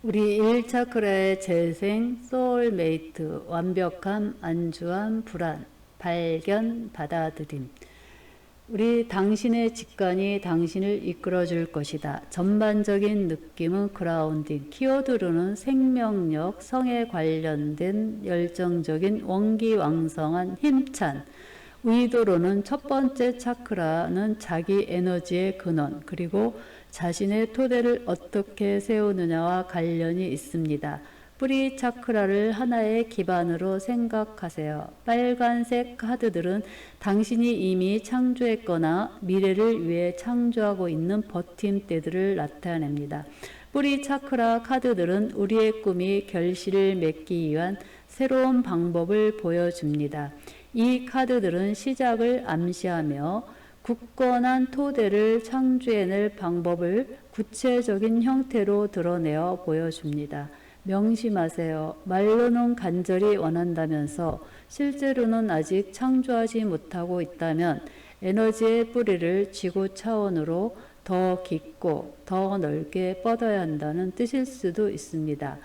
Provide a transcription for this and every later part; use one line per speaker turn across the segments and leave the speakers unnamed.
우리 1차크라의 재생, 소울메이트, 완벽함, 안주함, 불안, 발견, 받아들임. 우리 당신의 직관이 당신을 이끌어 줄 것이다. 전반적인 느낌은 그라운딩, 키워드로는 생명력, 성에 관련된 열정적인 원기왕성한 힘찬, 의도로는 첫 번째 차크라는 자기 에너지의 근원, 그리고 자신의 토대를 어떻게 세우느냐와 관련이 있습니다. 뿌리 차크라를 하나의 기반으로 생각하세요. 빨간색 카드들은 당신이 이미 창조했거나 미래를 위해 창조하고 있는 버팀대들을 나타냅니다. 뿌리 차크라 카드들은 우리의 꿈이 결실을 맺기 위한 새로운 방법을 보여줍니다. 이 카드들은 시작을 암시하며 굳건한 토대를 창조해낼 방법을 구체적인 형태로 드러내어 보여줍니다. 명심하세요. 말로는 간절히 원한다면서 실제로는 아직 창조하지 못하고 있다면 에너지의 뿌리를 지구 차원으로 더 깊고 더 넓게 뻗어야 한다는 뜻일 수도 있습니다.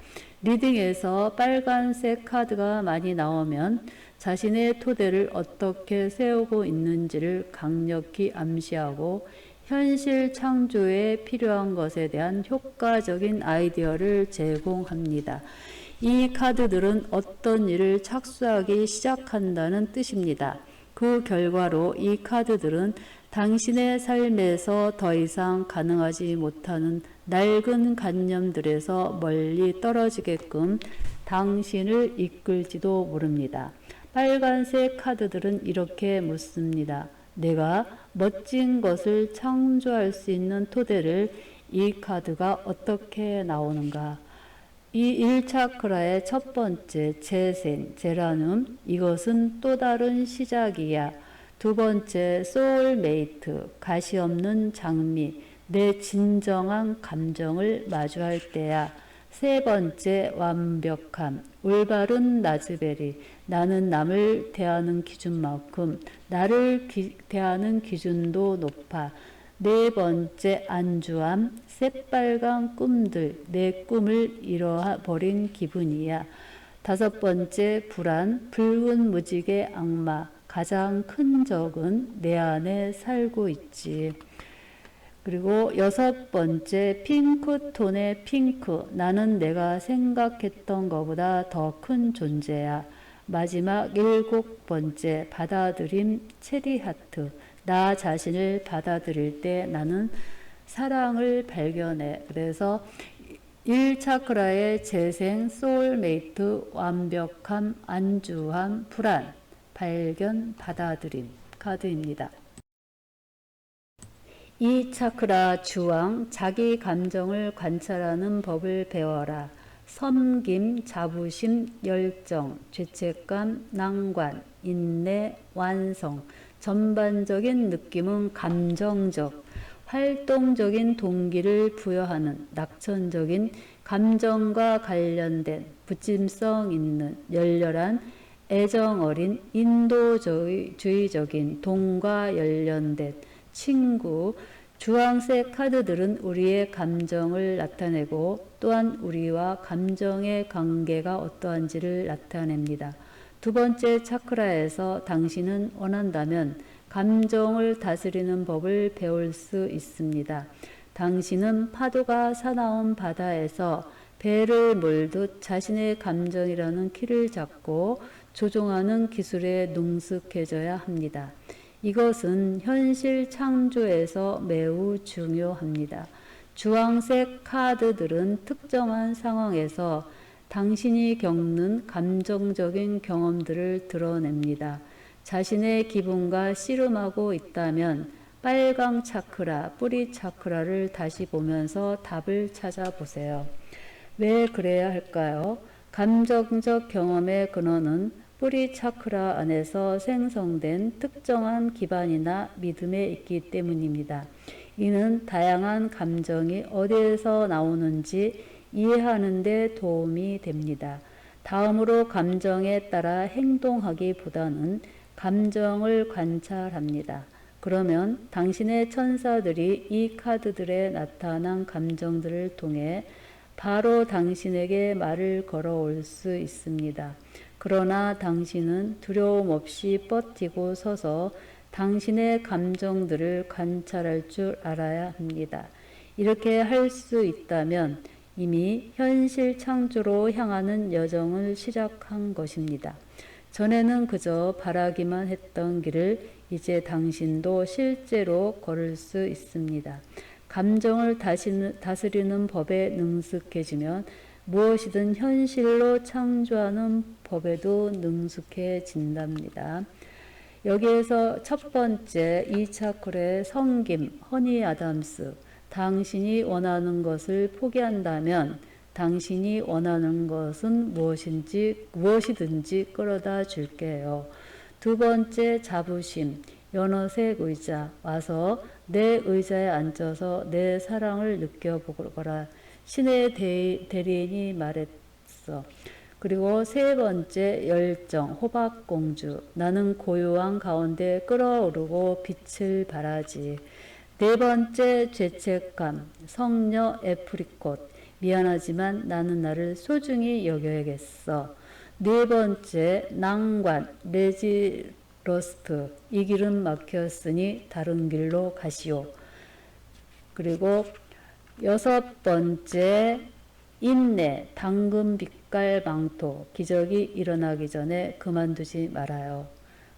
리딩에서 빨간색 카드가 많이 나오면 자신의 토대를 어떻게 세우고 있는지를 강력히 암시하고 현실 창조에 필요한 것에 대한 효과적인 아이디어를 제공합니다. 이 카드들은 어떤 일을 착수하기 시작한다는 뜻입니다. 그 결과로 이 카드들은 당신의 삶에서 더 이상 가능하지 못하는 낡은 관념들에서 멀리 떨어지게끔 당신을 이끌지도 모릅니다. 빨간색 카드들은 이렇게 묻습니다. 내가 멋진 것을 창조할 수 있는 토대를 이 카드가 어떻게 나오는가? 이 1차크라의 첫 번째 재생, 제라늄, 이것은 또 다른 시작이야. 두 번째 소울메이트, 가시없는 장미, 내 진정한 감정을 마주할 때야. 세 번째 완벽함, 올바른 라즈베리, 나는 남을 대하는 기준만큼 나를 대하는 기준도 높아. 네 번째 안주함, 새빨간 꿈들, 내 꿈을 잃어버린 기분이야. 다섯 번째 불안, 붉은 무지개 악마, 가장 큰 적은 내 안에 살고 있지. 그리고 여섯 번째 핑크톤의 핑크, 나는 내가 생각했던 것보다 더 큰 존재야. 마지막 일곱 번째 받아들임 체리하트, 나 자신을 받아들일 때 나는 사랑을 발견해. 그래서 1차크라의 재생, 소울메이트, 완벽함, 안주함, 불안, 발견, 받아들임 카드입니다. 이 차크라 주황, 자기 감정을 관찰하는 법을 배워라. 섬김, 자부심, 열정, 죄책감, 낭관, 인내, 완성. 전반적인 느낌은 감정적, 활동적인 동기를 부여하는 낙천적인 감정과 관련된 부침성 있는 열렬한 애정 어린 인도주의적인 동과 관련된 친구, 주황색 카드들은 우리의 감정을 나타내고 또한 우리와 감정의 관계가 어떠한지를 나타냅니다. 두 번째 차크라에서 당신은 원한다면 감정을 다스리는 법을 배울 수 있습니다. 당신은 파도가 사나운 바다에서 배를 몰듯 자신의 감정이라는 키를 잡고 조종하는 기술에 능숙해져야 합니다. 이것은 현실 창조에서 매우 중요합니다. 주황색 카드들은 특정한 상황에서 당신이 겪는 감정적인 경험들을 드러냅니다. 자신의 기분과 씨름하고 있다면 빨강 차크라, 뿌리 차크라를 다시 보면서 답을 찾아보세요. 왜 그래야 할까요? 감정적 경험의 근원은 뿌리 차크라 안에서 생성된 특정한 기반이나 믿음에 있기 때문입니다. 이는 다양한 감정이 어디에서 나오는지 이해하는 데 도움이 됩니다. 다음으로 감정에 따라 행동하기보다는 감정을 관찰합니다. 그러면 당신의 천사들이 이 카드들에 나타난 감정들을 통해 바로 당신에게 말을 걸어올 수 있습니다. 그러나 당신은 두려움 없이 버티고 서서 당신의 감정들을 관찰할 줄 알아야 합니다. 이렇게 할 수 있다면 이미 현실 창조로 향하는 여정을 시작한 것입니다. 전에는 그저 바라기만 했던 길을 이제 당신도 실제로 걸을 수 있습니다. 감정을 다스리는 법에 능숙해지면 무엇이든 현실로 창조하는 법에도 능숙해진답니다. 여기에서 첫 번째 이 차클의 성김 허니 아담스, 당신이 원하는 것을 포기한다면 당신이 원하는 것은 무엇이든지 끌어다 줄게요. 두 번째 자부심, 연어색 의자, 와서 내 의자에 앉아서 내 사랑을 느껴보거라. 신의 대리인이 말했어. 그리고 세 번째 열정, 호박공주, 나는 고요한 가운데 끓어오르고 빛을 발하지. 네 번째 죄책감, 성녀 애프리콧, 미안하지만 나는 나를 소중히 여겨야겠어. 네 번째 낭관, 레지러스트, 이 길은 막혔으니 다른 길로 가시오. 그리고 여섯 번째 인내, 당근 빛깔 망토, 기적이 일어나기 전에 그만두지 말아요.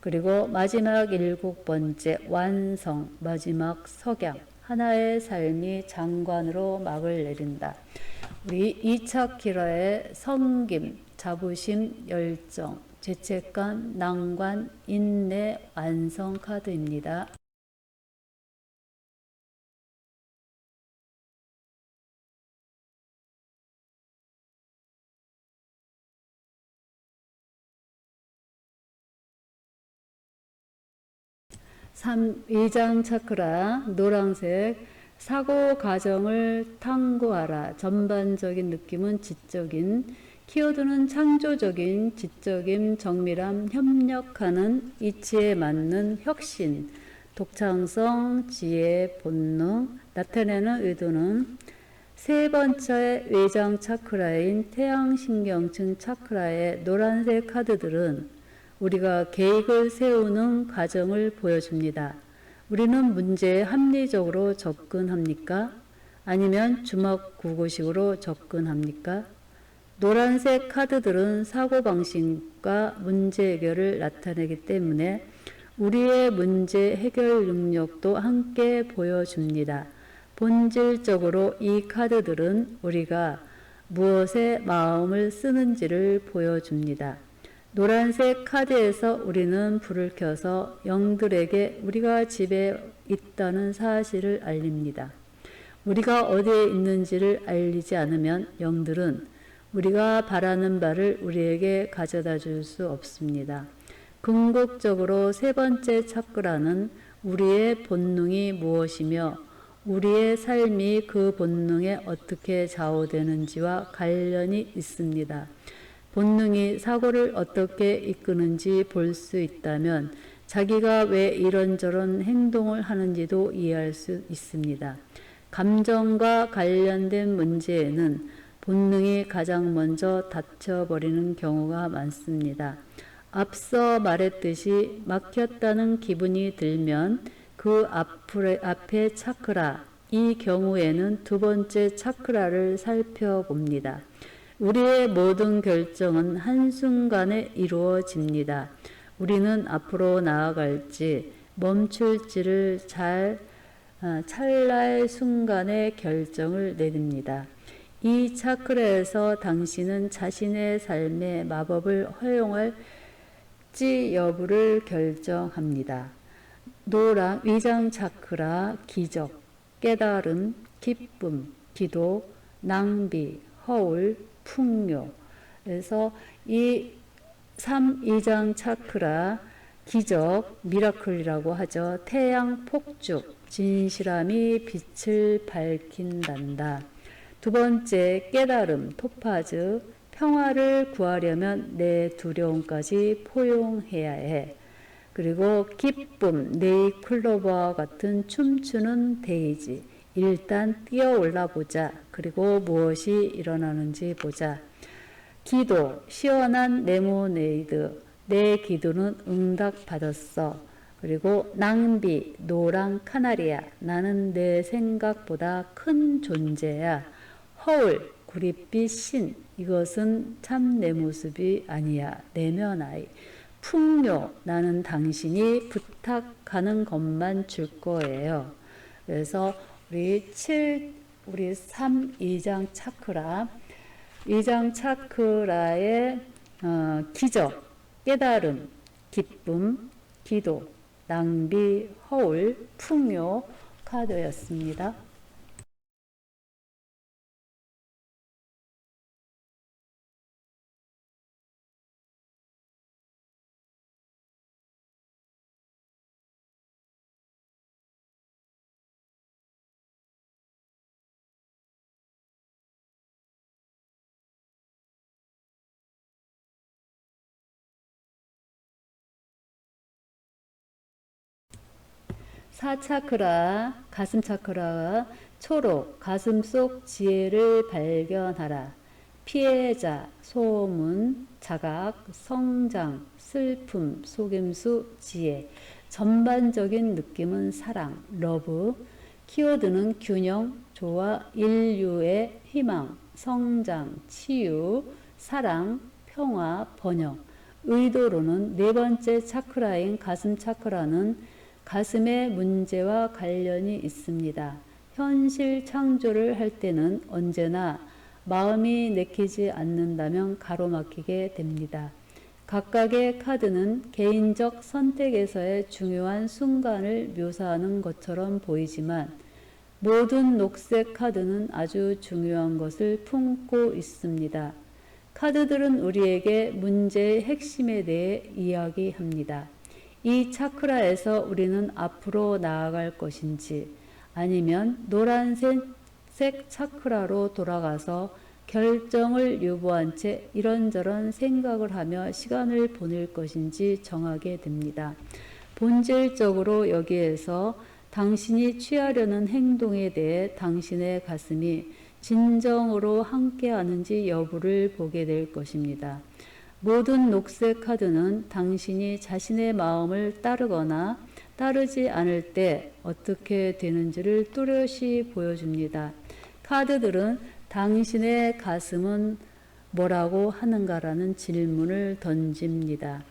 그리고 마지막 일곱 번째 완성, 마지막 석양, 하나의 삶이 장관으로 막을 내린다. 우리 2차 키라의 성김, 자부심, 열정, 죄책감, 낭관, 인내, 완성 카드입니다. 위장 차크라 노란색, 사고 과정을 탐구하라. 전반적인 느낌은 지적인, 키워드는 창조적인, 지적인, 정밀함, 협력하는, 이치에 맞는 혁신, 독창성, 지혜, 본능, 나타내는 의도는 세 번째 외장 차크라인 태양신경층 차크라의 노란색 카드들은 우리가 계획을 세우는 과정을 보여줍니다. 우리는 문제에 합리적으로 접근합니까? 아니면 주먹구구식으로 접근합니까? 노란색 카드들은 사고방식과 문제 해결을 나타내기 때문에 우리의 문제 해결 능력도 함께 보여줍니다. 본질적으로 이 카드들은 우리가 무엇에 마음을 쓰는지를 보여줍니다. 노란색 카드에서 우리는 불을 켜서 영들에게 우리가 집에 있다는 사실을 알립니다. 우리가 어디에 있는지를 알리지 않으면 영들은 우리가 바라는 바를 우리에게 가져다 줄 수 없습니다. 궁극적으로 세 번째 차크라는 우리의 본능이 무엇이며 우리의 삶이 그 본능에 어떻게 좌우되는지와 관련이 있습니다. 본능이 사고를 어떻게 이끄는지 볼 수 있다면 자기가 왜 이런저런 행동을 하는지도 이해할 수 있습니다. 감정과 관련된 문제에는 본능이 가장 먼저 닫혀버리는 경우가 많습니다. 앞서 말했듯이 막혔다는 기분이 들면 그 앞에 차크라, 이 경우에는 두 번째 차크라를 살펴봅니다. 우리의 모든 결정은 한순간에 이루어집니다. 우리는 앞으로 나아갈지 멈출지를 찰나의 순간에 결정을 내립니다. 이 차크라에서 당신은 자신의 삶의 마법을 허용할지 여부를 결정합니다. 노랑 위장 차크라, 기적, 깨달음, 기쁨, 기도, 낭비, 허울, 풍요. 그래서 이 2장 차크라, 기적, 미라클이라고 하죠. 태양 폭죽, 진실함이 빛을 밝힌단다. 두 번째 깨달음, 토파즈, 평화를 구하려면 내 두려움까지 포용해야 해. 그리고 기쁨, 네이클로버와 같은 춤추는 데이지, 일단 뛰어올라 보자. 그리고 무엇이 일어나는지 보자. 기도, 시원한 레모네이드. 내 기도는 응답받았어. 그리고 낭비, 노랑 카나리아. 나는 내 생각보다 큰 존재야. 허울, 구릿빛 신. 이것은 참 내 모습이 아니야. 내면 아이. 풍요, 나는 당신이 부탁하는 것만 줄 거예요. 그래서 우리 3, 2장 차크라, 2장 차크라의 기적, 깨달음, 기쁨, 기도, 낭비, 허울, 풍요 카드였습니다. 사차크라, 가슴 차크라, 초록, 가슴 속 지혜를 발견하라. 피해자, 소문, 자각, 성장, 슬픔, 속임수, 지혜. 전반적인 느낌은 사랑, 러브. 키워드는 균형, 조화, 인류의 희망, 성장, 치유, 사랑, 평화, 번영. 의도로는 네 번째 차크라인 가슴 차크라는 가슴의 문제와 관련이 있습니다. 현실 창조를 할 때는 언제나 마음이 내키지 않는다면 가로막히게 됩니다. 각각의 카드는 개인적 선택에서의 중요한 순간을 묘사하는 것처럼 보이지만 모든 녹색 카드는 아주 중요한 것을 품고 있습니다. 카드들은 우리에게 문제의 핵심에 대해 이야기합니다. 이 차크라에서 우리는 앞으로 나아갈 것인지 아니면 노란색 차크라로 돌아가서 결정을 유보한 채 이런저런 생각을 하며 시간을 보낼 것인지 정하게 됩니다. 본질적으로 여기에서 당신이 취하려는 행동에 대해 당신의 가슴이 진정으로 함께하는지 여부를 보게 될 것입니다. 모든 녹색 카드는 당신이 자신의 마음을 따르거나 따르지 않을 때 어떻게 되는지를 뚜렷이 보여줍니다. 카드들은 당신의 가슴은 뭐라고 하는가라는 질문을 던집니다.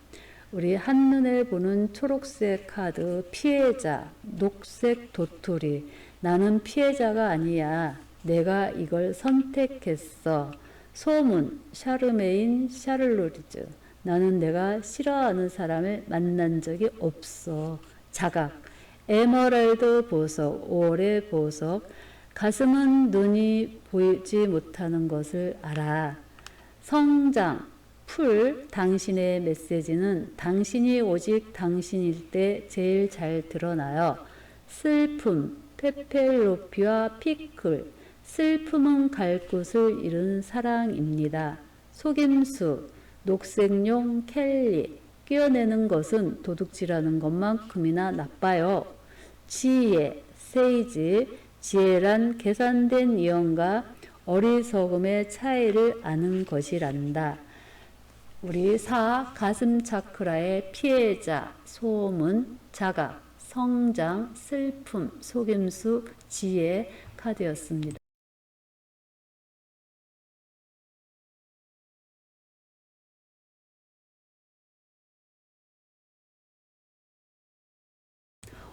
우리 한눈에 보는 초록색 카드, 피해자, 녹색 도토리. 나는 피해자가 아니야. 내가 이걸 선택했어. 소문, 샤르메인, 샤를로리즈. 나는 내가 싫어하는 사람을 만난 적이 없어. 자각, 에메랄드 보석, 5월의 보석. 가슴은 눈이 보이지 못하는 것을 알아. 성장, 풀, 당신의 메시지는 당신이 오직 당신일 때 제일 잘 드러나요. 슬픔, 페펠로피와 피클. 슬픔은 갈 곳을 잃은 사랑입니다. 속임수, 녹색용 켈리. 끼워내는 것은 도둑질하는 것만큼이나 나빠요. 지혜, 세이지. 지혜란 계산된 이언과 어리석음의 차이를 아는 것이란다. 우리 가슴 차크라의 피해자, 소문, 자각, 성장, 슬픔, 속임수, 지혜 카드였습니다.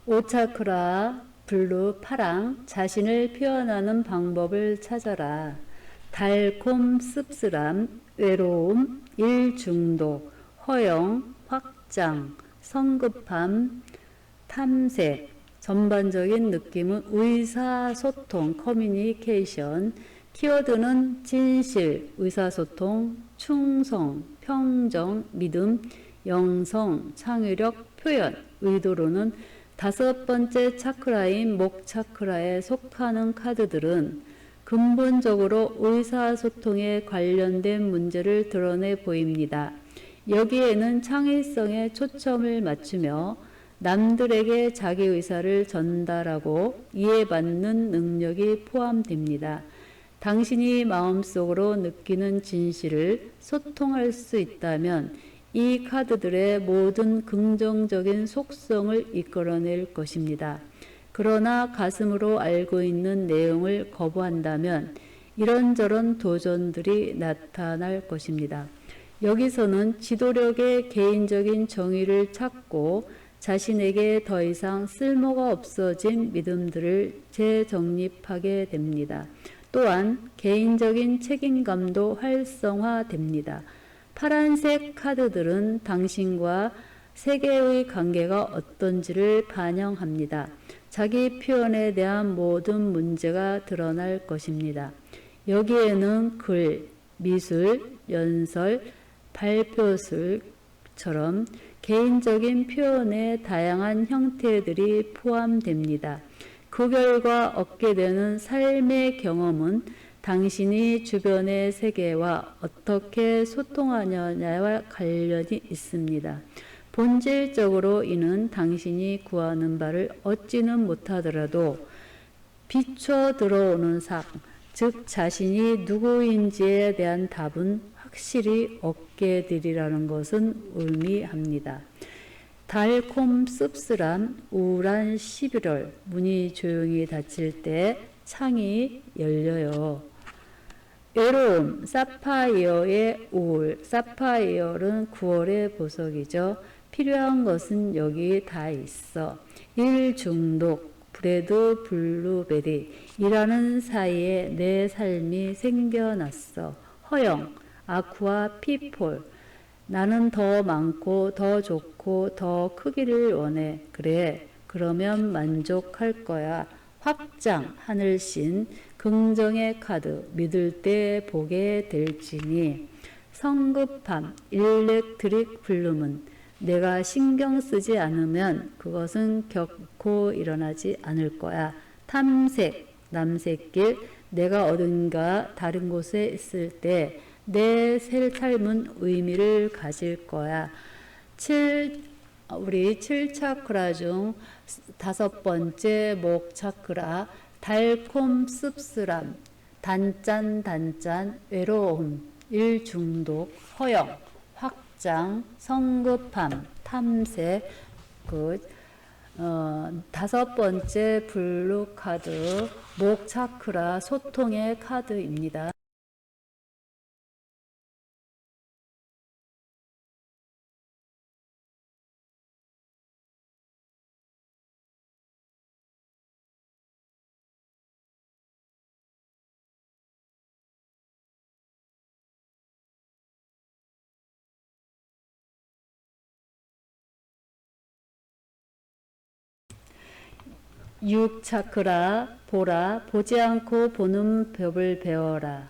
오차크라, 블루, 파랑, 자신을 표현하는 방법을 찾아라. 달콤, 씁쓸함, 외로움, 일중독, 허영, 확장, 성급함, 탐색. 전반적인 느낌은 의사소통, 커뮤니케이션. 키워드는 진실, 의사소통, 충성, 평정, 믿음, 영성, 창의력, 표현. 의도로는 다섯 번째 차크라인 목 차크라에 속하는 카드들은 근본적으로 의사소통에 관련된 문제를 드러내 보입니다. 여기에는 창의성에 초점을 맞추며 남들에게 자기 의사를 전달하고 이해받는 능력이 포함됩니다. 당신이 마음속으로 느끼는 진실을 소통할 수 있다면 이 카드들의 모든 긍정적인 속성을 이끌어낼 것입니다. 그러나 가슴으로 알고 있는 내용을 거부한다면 이런저런 도전들이 나타날 것입니다. 여기서는 지도력의 개인적인 정의를 찾고 자신에게 더 이상 쓸모가 없어진 믿음들을 재정립하게 됩니다. 또한 개인적인 책임감도 활성화됩니다. 파란색 카드들은 당신과 세계의 관계가 어떤지를 반영합니다. 자기 표현에 대한 모든 문제가 드러날 것입니다. 여기에는 글, 미술, 연설, 발표술처럼 개인적인 표현의 다양한 형태들이 포함됩니다. 그 결과 얻게 되는 삶의 경험은 당신이 주변의 세계와 어떻게 소통하느냐와 관련이 있습니다. 본질적으로 이는 당신이 구하는 바를 얻지는 못하더라도 비춰 들어오는 상, 즉 자신이 누구인지에 대한 답은 확실히 얻게 되리라는 것은 의미합니다. 달콤 씁쓸한 우울한 11월, 문이 조용히 닫힐 때 창이 열려요. 외로움, 사파이어의 우울, 사파이어는 9월의 보석이죠. 필요한 것은 여기 다 있어. 일 중독, 브레드 블루베리, 일하는 사이에 내 삶이 생겨났어. 허영, 아쿠아 피폴, 나는 더 많고 더 좋고 더 크기를 원해. 그래, 그러면 만족할 거야. 확장, 하늘신, 긍정의 카드, 믿을 때 보게 될지니. 성급함, 일렉트릭 블루문, 내가 신경 쓰지 않으면 그것은 결코 일어나지 않을 거야. 탐색, 남색길, 내가 어딘가 다른 곳에 있을 때 내 삶은 의미를 가질 거야. 우리 7차크라 중 5번째 목 차크라, 달콤 씁쓸함, 단짠 외로움, 일중독, 허영, 확장, 성급함, 탐색, 5번째 블루 카드, 목 차크라 소통의 카드입니다. 육차크라, 보라, 보지 않고 보는 법을 배워라.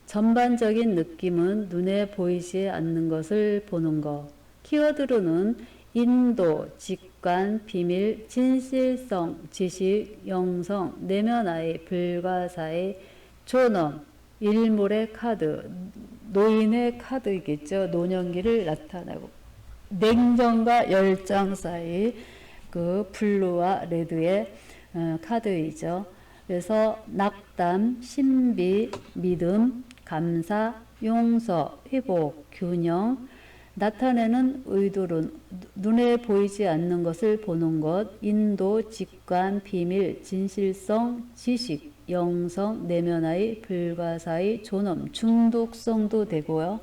전반적인 느낌은 눈에 보이지 않는 것을 보는 것. 키워드로는 인도, 직관, 비밀, 진실성, 지식, 영성, 내면의 불가사의, 존엄, 일몰의 카드, 노인의 카드이겠죠. 노년기를 나타내고, 냉정과 열정 사이, 그 블루와 레드의 카드이죠. 그래서 낙담, 신비, 믿음, 감사, 용서, 회복, 균형, 나타내는 의도론, 눈에 보이지 않는 것을 보는 것, 인도, 직관, 비밀, 진실성, 지식, 영성, 내면의 불가사의, 존엄, 중독성도 되고요.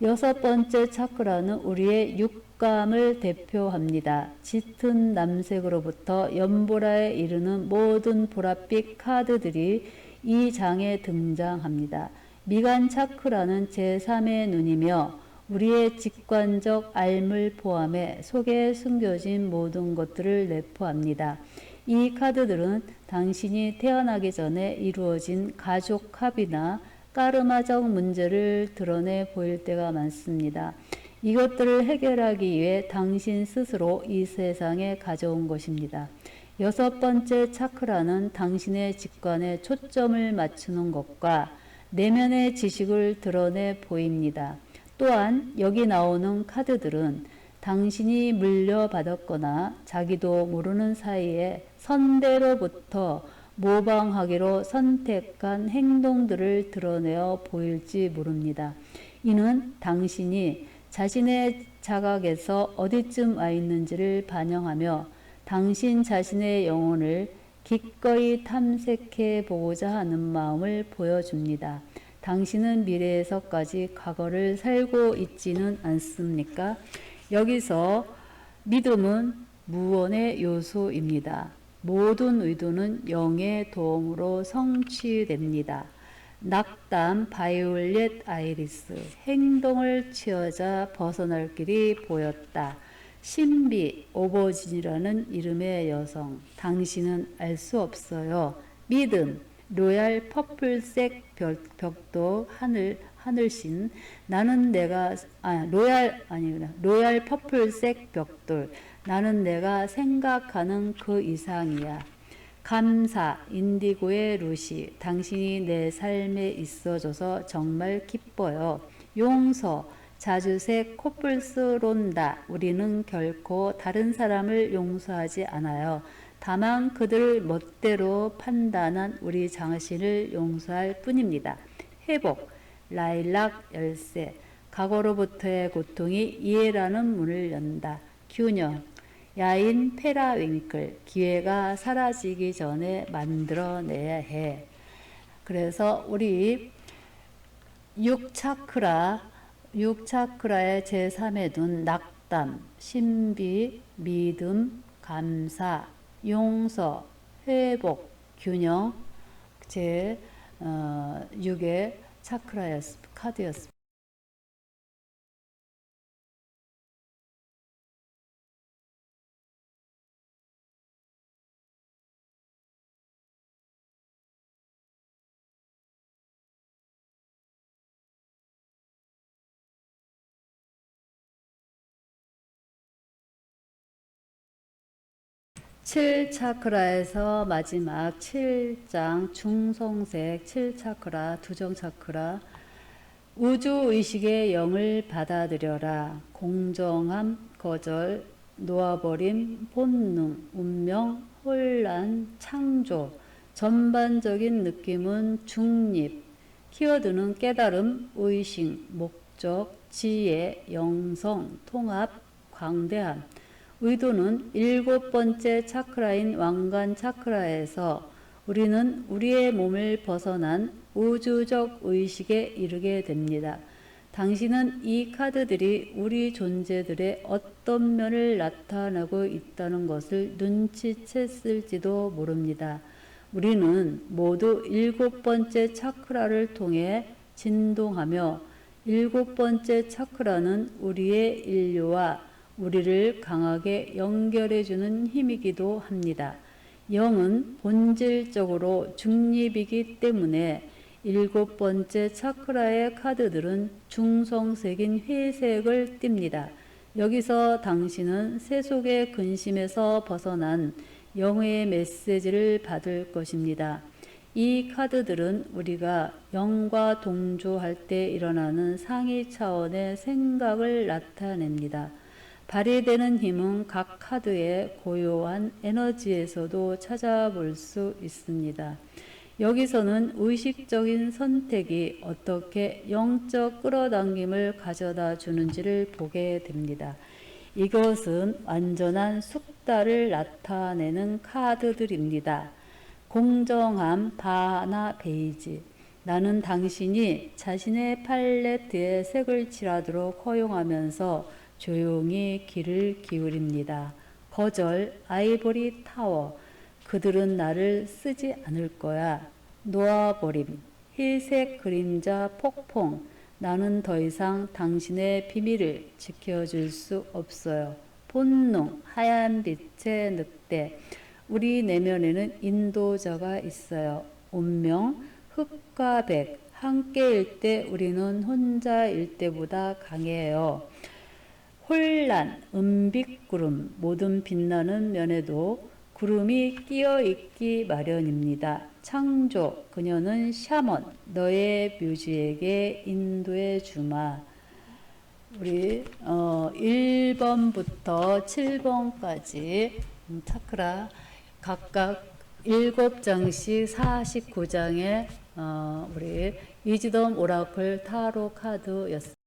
6번째 차크라는 우리의 육감을 대표합니다. 짙은 남색으로부터 연보라에 이르는 모든 보랏빛 카드들이 이 장에 등장합니다. 미간 차크라는 제3의 눈이며 우리의 직관적 알물 포함해 속에 숨겨진 모든 것들을 내포합니다. 이 카드들은 당신이 태어나기 전에 이루어진 가족 합의나 까르마적 문제를 드러내 보일 때가 많습니다. 이것들을 해결하기 위해 당신 스스로 이 세상에 가져온 것입니다. 6번째 차크라는 당신의 직관에 초점을 맞추는 것과 내면의 지식을 드러내 보입니다. 또한 여기 나오는 카드들은 당신이 물려받았거나 자기도 모르는 사이에 선대로부터 모방하기로 선택한 행동들을 드러내어 보일지 모릅니다. 이는 당신이 자신의 자각에서 어디쯤 와 있는지를 반영하며 당신 자신의 영혼을 기꺼이 탐색해 보고자 하는 마음을 보여줍니다. 당신은 미래에서까지 과거를 살고 있지는 않습니까? 여기서 믿음은 무언의 요소입니다. 모든 의도는 영의 도움으로 성취됩니다. 낙담, 바이올렛 아이리스, 행동을 취하자 벗어날 길이 보였다. 신비, 오버진이라는 이름의 여성, 당신은 알 수 없어요. 믿음, 로얄 퍼플색 벽도 하늘신, 나는 내가, 로얄 퍼플색 벽돌, 나는 내가 생각하는 그 이상이야. 감사, 인디고의 루시, 당신이 내 삶에 있어줘서 정말 기뻐요. 용서, 자주색 코뿔스 론다, 우리는 결코 다른 사람을 용서하지 않아요. 다만 그들 멋대로 판단한 우리 자신을 용서할 뿐입니다. 회복, 라일락 열쇠, 과거로부터의 고통이 이해라는 문을 연다. 균형, 야인 페라윙클, 기회가 사라지기 전에 만들어내야 해. 그래서 우리 6차크라의 제3의 눈, 낙담, 신비, 믿음, 감사, 용서, 회복, 균형, 제 6의 카드였습니다. 칠차크라에서 마지막 7장 중성색 7차크라, 두정차크라, 우주의식의 영을 받아들여라. 공정함, 거절, 놓아버림, 본능, 운명, 혼란, 창조. 전반적인 느낌은 중립. 키워드는 깨달음, 의식, 목적, 지혜, 영성, 통합, 광대함. 의도는 7번째 차크라인 왕관 차크라에서 우리는 우리의 몸을 벗어난 우주적 의식에 이르게 됩니다. 당신은 이 카드들이 우리 존재들의 어떤 면을 나타내고 있다는 것을 눈치챘을지도 모릅니다. 우리는 모두 7번째 차크라를 통해 진동하며 7번째 차크라는 우리의 인류와 우리를 강하게 연결해주는 힘이기도 합니다. 영은 본질적으로 중립이기 때문에 7번째 차크라의 카드들은 중성색인 회색을 띱니다. 여기서 당신은 세속의 근심에서 벗어난 영의 메시지를 받을 것입니다. 이 카드들은 우리가 영과 동조할 때 일어나는 상위 차원의 생각을 나타냅니다. 발휘되는 힘은 각 카드의 고요한 에너지에서도 찾아볼 수 있습니다. 여기서는 의식적인 선택이 어떻게 영적 끌어당김을 가져다 주는지를 보게 됩니다. 이것은 완전한 숙달을 나타내는 카드들입니다. 공정함, 바나 베이지. 나는 당신이 자신의 팔레트에 색을 칠하도록 허용하면서 조용히 귀를 기울입니다. 거절, 아이보리 타워. 그들은 나를 쓰지 않을 거야. 놓아버림, 흰색 그림자 폭풍. 나는 더 이상 당신의 비밀을 지켜줄 수 없어요. 본능, 하얀 빛의 늑대. 우리 내면에는 인도자가 있어요. 운명, 흑과 백. 함께일 때 우리는 혼자일 때보다 강해요. 혼란, 은빛구름, 모든 빛나는 면에도 구름이 끼어 있기 마련입니다. 창조, 그녀는 샤먼, 너의 묘지에게 인도해 주마. 우리 1번부터 7번까지 차크라 각각 7장씩 49장의 우리 위즈덤 오라클 타로 카드였습니다.